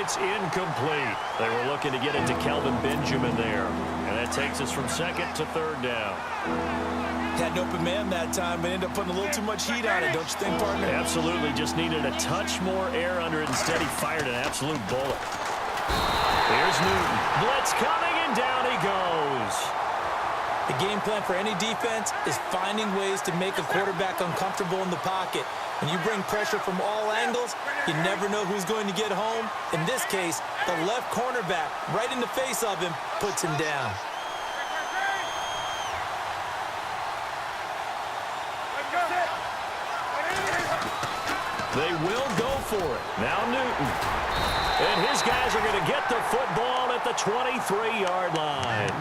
it's incomplete. They were looking to get it to Kelvin Benjamin there. And that takes us from second to third down. Had an open man that time, but ended up putting a little too much heat on it, don't you think, partner? Absolutely. Just needed a touch more air under it. Instead, he fired an absolute bullet. Here's Newton. Blitz coming, and down he goes. The game plan for any defense is finding ways to make a quarterback uncomfortable in the pocket. When you bring pressure from all angles, you never know who's going to get home. In this case, the left cornerback, right in the face of him, puts him down. They will go for it. Now Newton. And his guys are going to get the football at the 23-yard line.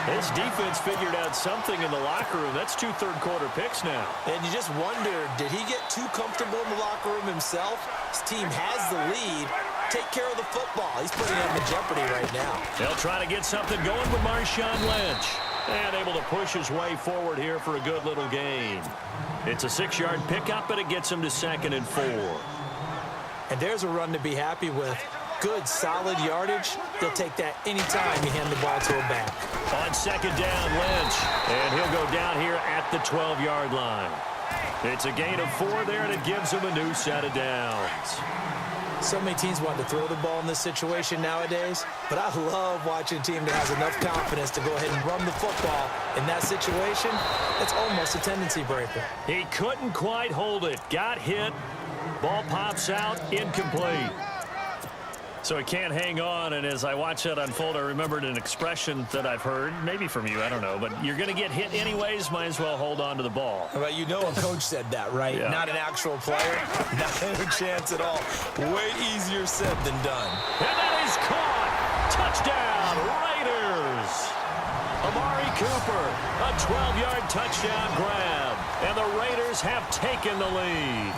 This defense figured out something in the locker room. That's 2 third-quarter picks now. And you just wonder, did he get too comfortable in the locker room himself? His team has the lead. Take care of the football. He's putting them in jeopardy right now. They'll try to get something going with Marshawn Lynch. And able to push his way forward here for a good little gain. It's a 6-yard pickup, but it gets him to 2nd and 4. And there's a run to be happy with. Good, solid yardage. They'll take that anytime you hand the ball to a back. On 2nd down, Lynch. And he'll go down here at the 12-yard line. It's a gain of 4 there, and it gives him a new set of downs. So many teams want to throw the ball in this situation nowadays, but I love watching a team that has enough confidence to go ahead and run the football. In that situation, it's almost a tendency breaker. He couldn't quite hold it. Got hit. Ball pops out. Incomplete. So he can't hang on, and as I watch that unfold, I remembered an expression that I've heard, maybe from you, I don't know, but you're going to get hit anyways, might as well hold on to the ball. Well, you know a coach said that, right? Yeah. Not an actual player. Not a chance at all. Way easier said than done. And that is caught. Touchdown, Raiders. Amari Cooper, a 12-yard touchdown grab, and the Raiders have taken the lead.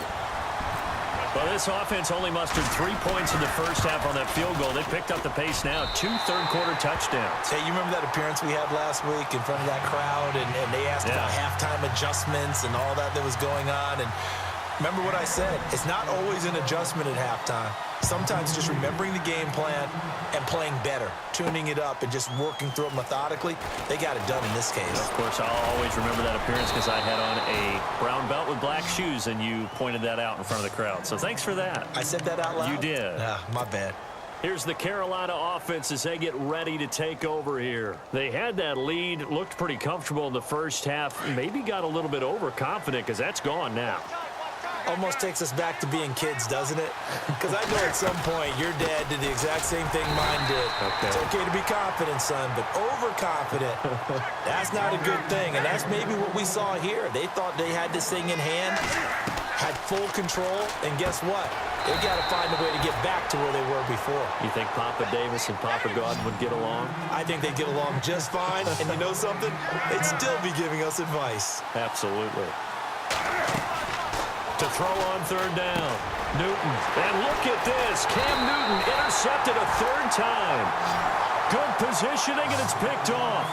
Well, this offense only mustered 3 points in the first half on that field goal. They picked up the pace now. 2 third-quarter touchdowns. Hey, you remember that appearance we had last week in front of that crowd, and they asked about halftime adjustments and all that was going on, and remember what I said. It's not always an adjustment at halftime. Sometimes just remembering the game plan and playing better, tuning it up and just working through it methodically. They got it done in this case. Of course, I'll always remember that appearance because I had on a brown belt with black shoes, and you pointed that out in front of the crowd. So thanks for that. I said that out loud? You did. My bad. Here's the Carolina offense as they get ready to take over here. They had that lead, looked pretty comfortable in the first half, maybe got a little bit overconfident because that's gone now. Almost takes us back to being kids, doesn't it? Because I know at some point your dad did the exact same thing mine did. Okay. It's okay to be confident, son, but overconfident, that's not a good thing. And that's maybe what we saw here. They thought they had this thing in hand, had full control, and guess what? They got to find a way to get back to where they were before. You think Papa Davis and Papa Godwin would get along? I think they'd get along just fine. And you know something? They'd still be giving us advice. Absolutely. To throw on 3rd down. Newton. And look at this. Cam Newton intercepted a 3rd time. Good positioning, and it's picked off.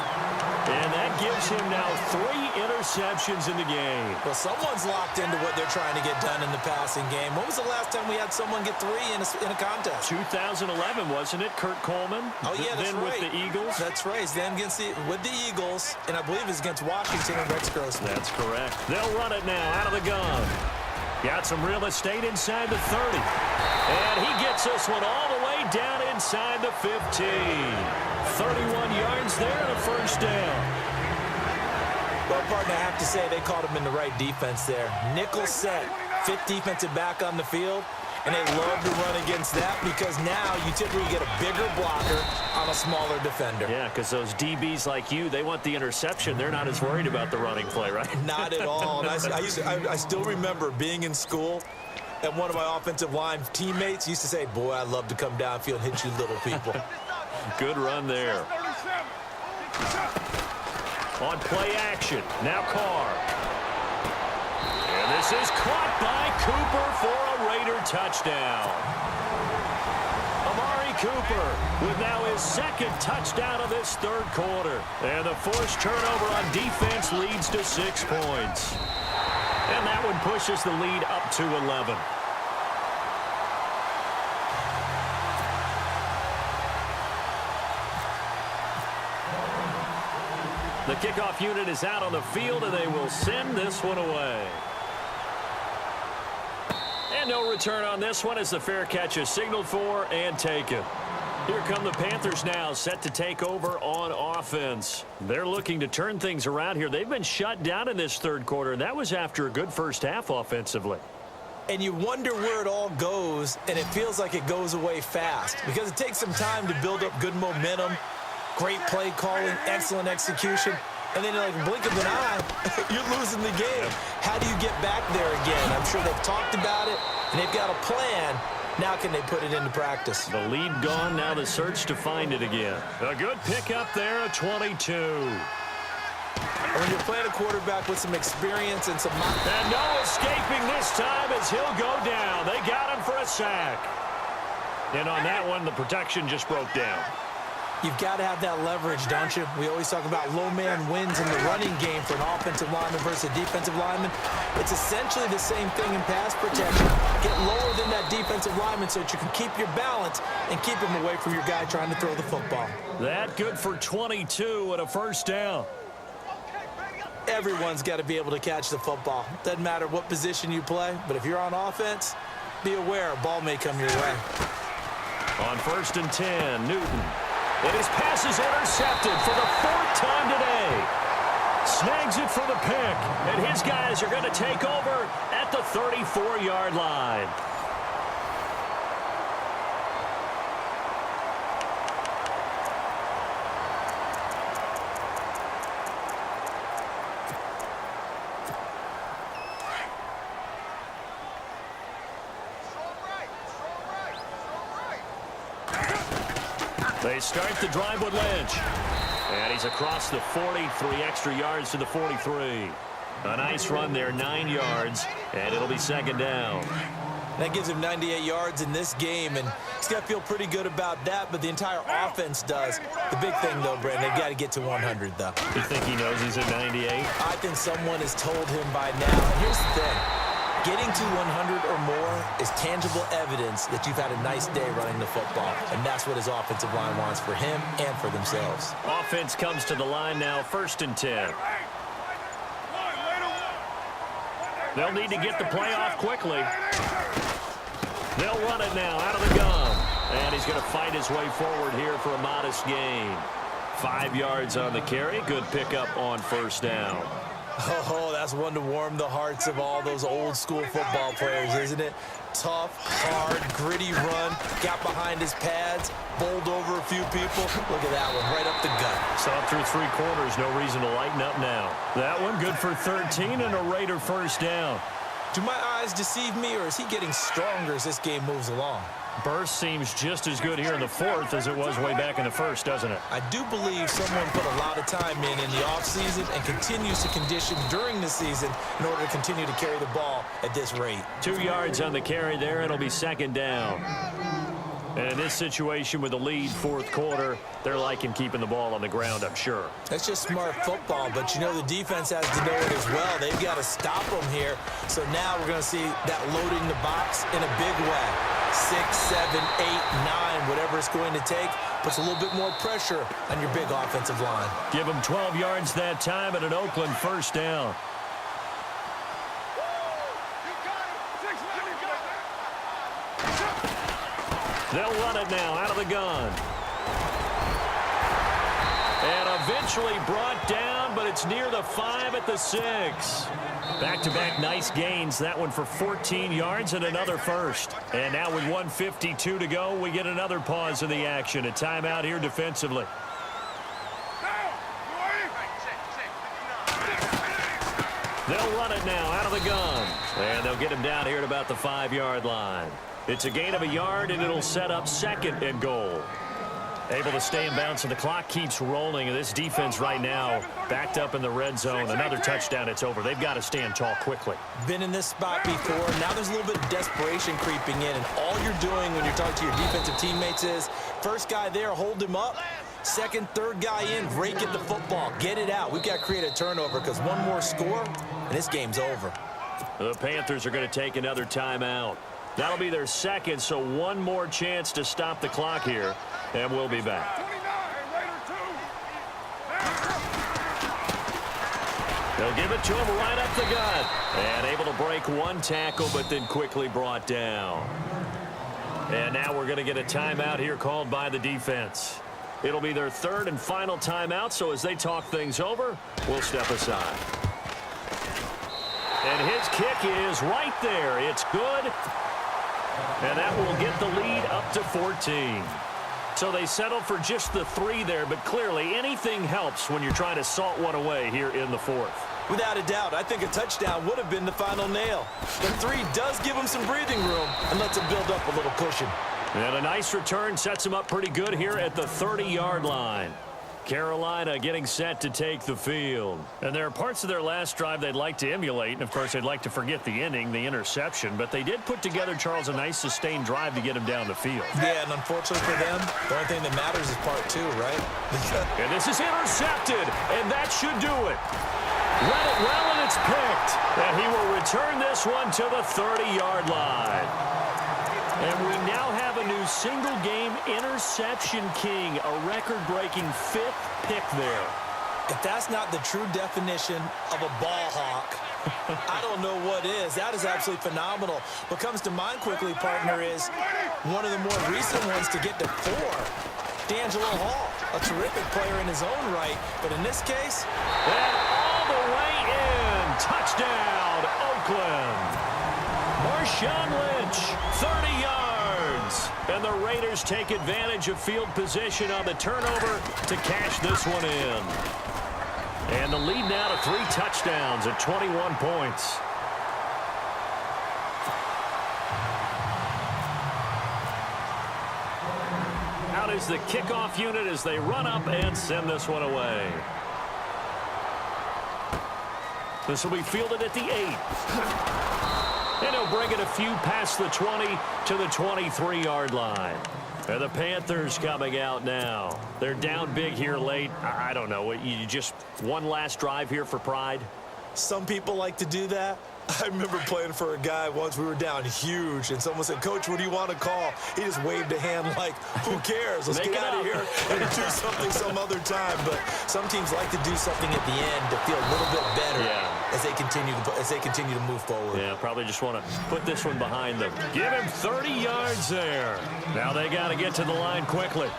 And that gives him now 3 interceptions in the game. Well, someone's locked into what they're trying to get done in the passing game. When was the last time we had someone get 3 in a contest? 2011, wasn't it? Kurt Coleman? Oh, yeah, that's then right. With the Eagles? That's right. Then with the Eagles, and I believe it's against Washington and Rex Grossman. That's correct. They'll run it now out of the gun. Got some real estate inside the 30. And he gets this one all the way down inside the 15. 31 yards there and a 1st down. Well, partner, I have to say they caught him in the right defense there. Nickel set, 5th defensive back on the field, and they love to run against that because now you typically get a bigger blocker on a smaller defender. Yeah, because those DBs like you, they want the interception. They're not as worried about the running play, right? Not at all. And I still remember being in school, and one of my offensive line teammates used to say, boy, I'd love to come downfield and hit you little people. Good run there. On play action, now Carr. And this is caught by Cooper for a Raider touchdown. Amari Cooper with now his 2nd touchdown of this 3rd quarter. And the forced turnover on defense leads to 6 points. And that one pushes the lead up to 11. The kickoff unit is out on the field, and they will send this one away. And no return on this one as the fair catch is signaled for and taken. Here come the Panthers now, set to take over on offense. They're looking to turn things around here. They've been shut down in this third quarter, and that was after a good first half offensively. And you wonder where it all goes, and it feels like it goes away fast because it takes some time to build up good momentum, great play calling, excellent execution, and then like a blink of an eye, you're losing the game. How do you get back there again? I'm sure they've talked about it, and they've got a plan. Now can they put it into practice? The lead gone, now the search to find it again. A good pickup there, a 22. When you're playing a quarterback with some experience and some... And no escaping this time as he'll go down. They got him for a sack. And on that one, the protection just broke down. You've got to have that leverage, don't you? We always talk about low man wins in the running game for an offensive lineman versus a defensive lineman. It's essentially the same thing in pass protection. Get lower than that defensive lineman so that you can keep your balance and keep him away from your guy trying to throw the football. That good for 22 and a first down. Everyone's got to be able to catch the football. Doesn't matter what position you play, but if you're on offense, be aware a ball may come your way. On 1st and 10, Newton. And his pass is intercepted for the 4th time today. Snags it for the pick. And his guys are going to take over at the 34-yard line. They start the drive with Lynch. And he's across the 40, 3 extra yards to the 43. A nice run there, 9 yards, and it'll be 2nd down. That gives him 98 yards in this game, and he's got to feel pretty good about that, but the entire offense does. The big thing, though, Brandon, they've got to get to 100, though. You think he knows he's at 98? I think someone has told him by now. And here's the thing. Getting to 100 or more is tangible evidence that you've had a nice day running the football, and that's what his offensive line wants for him and for themselves. Offense comes to the line now, 1st and 10. They'll need to get the play off quickly. They'll run it now out of the gun, and he's going to fight his way forward here for a modest gain. 5 yards on the carry, good pickup on 1st down. Oh, that's one to warm the hearts of all those old-school football players, isn't it? Tough, hard, gritty run, got behind his pads, bowled over a few people. Look at that one, right up the gut. Saw through 3 quarters, no reason to lighten up now. That one good for 13 and a Raider 1st down. Do my eyes deceive me, or is he getting stronger as this game moves along? Burst seems just as good here in the 4th as it was way back in the 1st, doesn't it? I do believe someone put a lot of time in the offseason and continues to condition during the season in order to continue to carry the ball at this rate. 2 yards on the carry there. It'll be 2nd down. And in this situation with the lead 4th quarter, they're liking keeping the ball on the ground, I'm sure. That's just smart football, but you know the defense has to know it as well. They've got to stop them here. So now we're going to see that loading the box in a big way. 6, 7, 8, 9, whatever it's going to take, puts a little bit more pressure on your big offensive line. Give them 12 yards that time and an Oakland 1st down. They'll run it now out of the gun. And eventually brought down, but it's near the 5 at the 6. Back-to-back nice gains. That one for 14 yards and another 1st. And now with 1:52 to go, we get another pause in the action. A timeout here defensively. They'll run it now out of the gun. And they'll get him down here at about the 5-yard line. It's a gain of a yard, and it'll set up 2nd and goal. Able to stay in bounds, and the clock keeps rolling. And this defense right now backed up in the red zone. Another touchdown, it's over. They've got to stand tall quickly. Been in this spot before. Now there's a little bit of desperation creeping in, and all you're doing when you're talking to your defensive teammates is first guy there, hold him up. Second, third guy in, rake at the football. Get it out. We've got to create a turnover because one more score, and this game's over. The Panthers are going to take another timeout. That'll be their 2nd, so one more chance to stop the clock here, and we'll be back. They'll give it to him right up the gut. And able to break one tackle, but then quickly brought down. And now we're going to get a timeout here called by the defense. It'll be their third and final timeout, so as they talk things over, we'll step aside. And his kick is right there. It's good. And that will get the lead up to 14. So they settled for just the 3 there, but clearly anything helps when you're trying to salt one away here in the 4th. Without a doubt, I think a touchdown would have been the final nail. The 3 does give him some breathing room and lets him build up a little cushion. And a nice return sets him up pretty good here at the 30-yard line. Carolina getting set to take the field. And there are parts of their last drive they'd like to emulate. And, of course, they'd like to forget the ending, the interception. But they did put together, Charles, a nice sustained drive to get him down the field. Yeah, and unfortunately for them, the only thing that matters is part 2, right? And this is intercepted, and that should do it. Read it well, and it's picked. And he will return this one to the 30-yard line. And we now have a new single-game interception king, a record-breaking 5th pick there. If that's not the true definition of a ball hawk, I don't know what is. That is absolutely phenomenal. What comes to mind quickly, partner, is one of the more recent ones to get to 4. D'Angelo Hall, a terrific player in his own right, but in this case... And all the way in. Touchdown, Oakland. Marshawn Lynch, 30 yards. And the Raiders take advantage of field position on the turnover to cash this one in. And the lead now to 3 touchdowns at 21 points. Out is the kickoff unit as they run up and send this one away. This will be fielded at the 8. And he'll bring it a few past the 20 to the 23-yard line. And the Panthers coming out now. They're down big here late. I don't know. You just one last drive here for pride? Some people like to do that. I remember playing for a guy once. We were down huge, and someone said, "Coach, what do you want to call?" He just waved a hand like, who cares? Let's get out of here and do something some other time. But some teams like to do something at the end to feel a little bit better as they continue to move forward. Yeah, probably just want to put this one behind them. Give him 30 yards there. Now they got to get to the line quickly.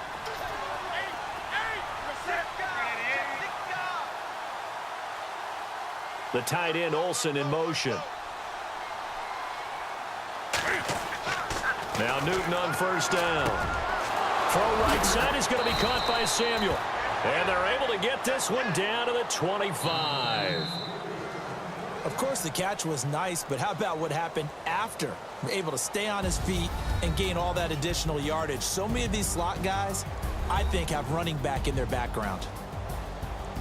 The tight end, Olsen, in motion. Now Newton on first down. Throw right side is going to be caught by Samuel. And they're able to get this one down to the 25. Of course, the catch was nice, but how about what happened after? Able to stay on his feet and gain all that additional yardage. So many of these slot guys, I think, have running back in their background.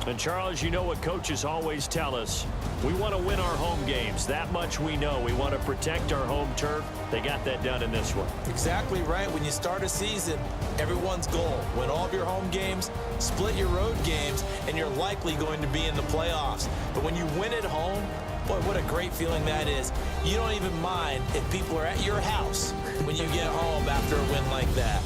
And, Charles, you know what coaches always tell us. We want to win our home games. That much we know. We want to protect our home turf. They got that done in this one. Exactly right. When you start a season, everyone's goal, win all of your home games, split your road games, and you're likely going to be in the playoffs. But when you win at home, boy, what a great feeling that is. You don't even mind if people are at your house when you get home after a win like that.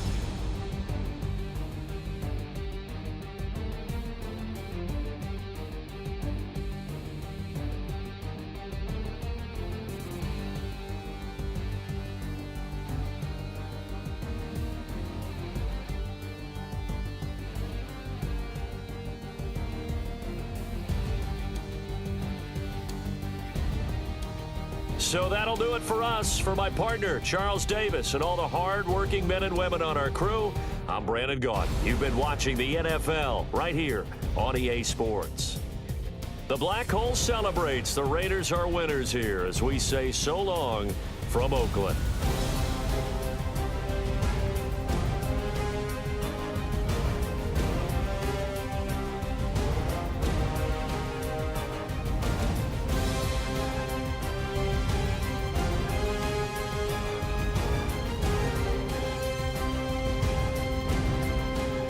So that'll do it for us. For my partner, Charles Davis, and all the hard-working men and women on our crew, I'm Brandon Gaudin. You've been watching the NFL right here on EA Sports. The Black Hole celebrates. The Raiders are winners here as we say so long from Oakland.